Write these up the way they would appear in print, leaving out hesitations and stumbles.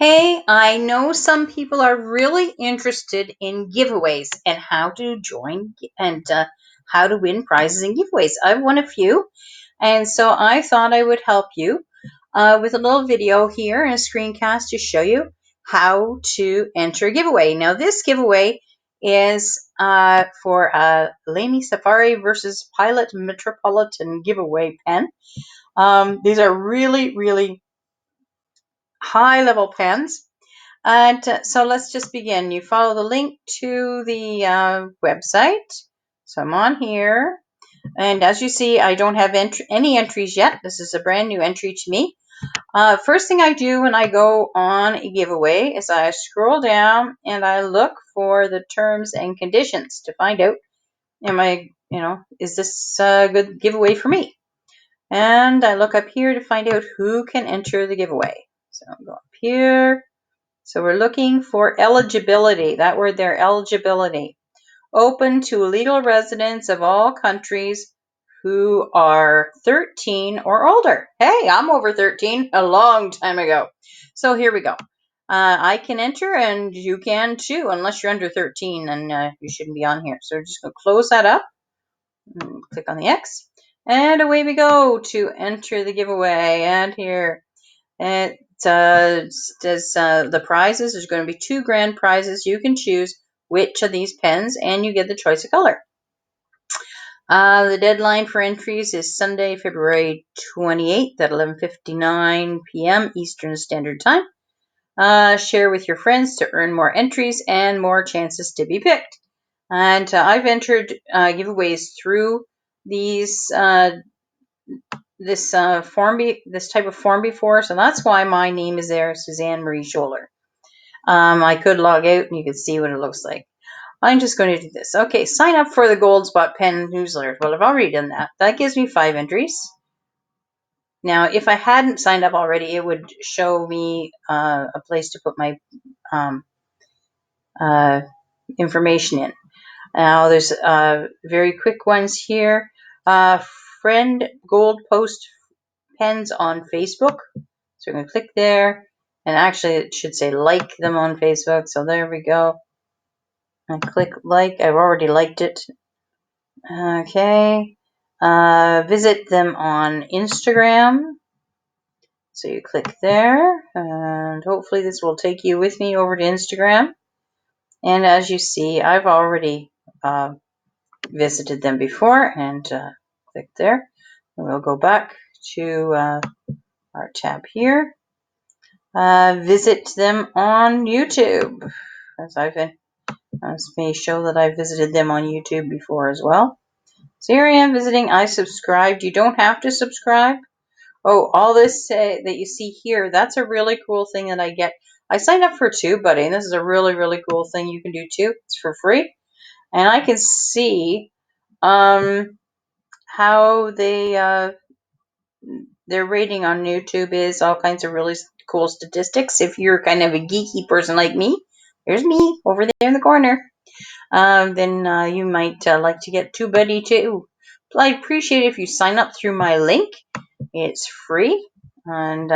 Hey, I know some people are really interested in giveaways and how to join and how to win prizes and giveaways. I've won a few, and so I thought I would help you with a little video here and a screencast to show you how to enter a giveaway. Now, this giveaway is for a Lamy Safari versus Pilot Metropolitan giveaway pen. These are really, really high level pens. And so let's just begin. You follow the link to the website. So I'm on here. And as you see, I don't have any entries yet. This is a brand new entry to me. First thing I do when I go on a giveaway is I scroll down and I look for the terms and conditions to find out, is this a good giveaway for me? And I look up here to find out who can enter the giveaway. So I'll go up here. So we're looking for eligibility. That word there, eligibility. Open to legal residents of all countries who are 13 or older. Hey, I'm over 13 a long time ago. So here we go. I can enter and you can too, unless you're under 13 and you shouldn't be on here. So we're just going to close that up. Click on the X. And away we go to enter the giveaway. And here it does the prizes. There's going to be 2 grand prizes. You can choose which of these pens and you get the choice of color. The deadline for entries is Sunday, February 28th at 11:59 p.m. Eastern Standard Time. Share with your friends to earn more entries and more chances to be picked. And I've entered giveaways through these this type of form before, so that's why my name is there, Suzanne Marie Scholler. I could log out and you could see what it looks like. I'm just going to do this. Okay, sign up for the Gold Spot Pen newsletter. Well, I've already done that. That gives me 5 entries. Now, if I hadn't signed up already, it would show me a place to put my information in. Now, there's very quick ones here. Friend Gold Post Pens on Facebook. So we're going to click there. And actually, it should say like them on Facebook. So there we go. I click like. I've already liked it. Okay. Visit them on Instagram. So you click there. And hopefully this will take you with me over to Instagram. And as you see, I've already visited them before. And click there. And we'll go back to our tab here. Visit them on YouTube. As may show that I visited them on YouTube before as well. So here I am visiting. I subscribed. You don't have to subscribe. Oh, all this that you see here, that's a really cool thing that I get. I signed up for TubeBuddy, and this is a really, really cool thing you can do too. It's for free. And I can see how their rating on YouTube is, all kinds of really cool statistics. If you're kind of a geeky person like me, there's me over there in the corner. Then you might like to get TubeBuddy too. I appreciate it if you sign up through my link. It's free, and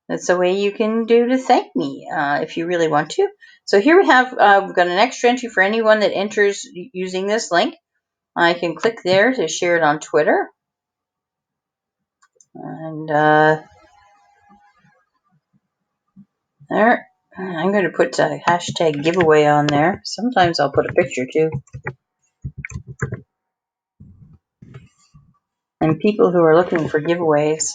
that's a way you can do to thank me if you really want to. So here we have, we've got an extra entry for anyone that enters using this link. I can click there to share it on Twitter. And there. I'm going to put a hashtag giveaway on there. Sometimes I'll put a picture too. And people who are looking for giveaways,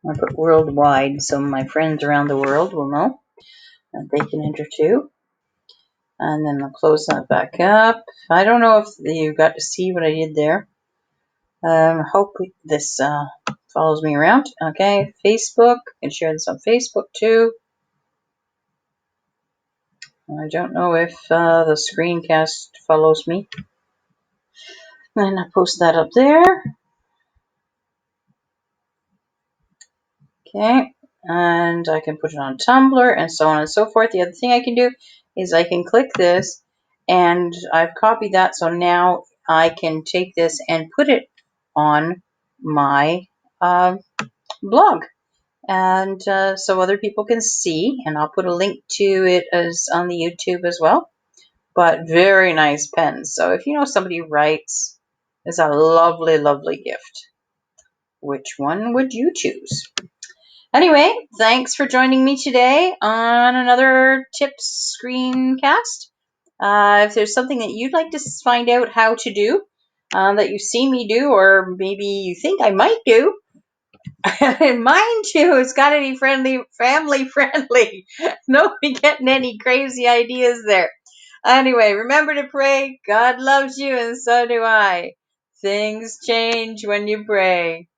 I'll put worldwide so my friends around the world will know that they can enter too. And then I'll close that back up. I don't know if you got to see what I did there. Hope this follows me around. Okay, Facebook. I can share this on Facebook too. I don't know if the screencast follows me. And I'll post that up there. Okay, and I can put it on Tumblr and so on and so forth. The other thing I can do is I can click this, and I've copied that, so now I can take this and put it on my blog. And so other people can see, and I'll put a link to it as on the YouTube as well. But very nice pens. So if you know somebody who writes, it's a lovely, lovely gift. Which one would you choose? Anyway, thanks for joining me today on another tips screencast. If there's something that you'd like to find out how to do, that you've seen me do, or maybe you think I might do, mine too, it's got to be family friendly. Nobody getting any crazy ideas there. Anyway, remember to pray. God loves you, and so do I. Things change when you pray.